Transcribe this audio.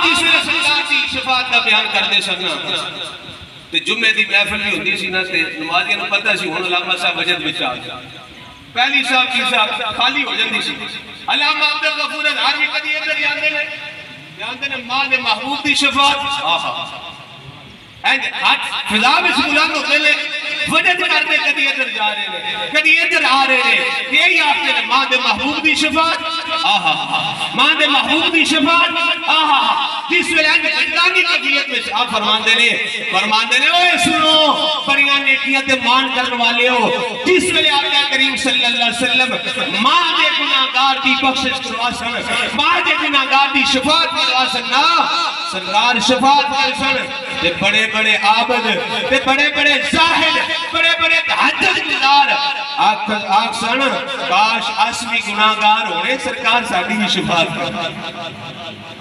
آپ جس میں سرکار دی شفاعت کا بیان کر دے سکنا تے جمعے دی محفل بھی ہوندی سی نا تے نمازیاں نوں پتہ سی ہن علامہ صاحب وجد وچ آ گئے پہلی صاحب کی صاحب خالی ہو جاندی سی علامہ عبد الغفور اظہار بھی کدی ادھر جاندے نے ماں دے محبوب دی شفاعت فضا میں بلند ہوتے لے وجد کرتے کدی ادھر جا رہے ہیں کدی ادھر آ رہے ہیں یہی آپ نے ماں دے محبوب دی شفاعت ماں دے محبوب دی شفاعت جس ویلے جنانی کبیت میں آپ فرمان دینے اوے سنو بڑیاں نیکیاں تے مان کرن والے ہو جس ویلے آقا کریم صلی اللہ علیہ وسلم ماں دے گناہگار دی بخشش کروا سن ماں دے گناہگار دی شفاعت کروا سن نا سرکار شفاعت کر سن تے بڑے بڑے عابد تے بڑے بڑے زاہد بڑے بڑے تہجد گزار آنکھ سن کاش اس بھی گناہگار ہونے سرکار ساڈی بھی شفاعت کر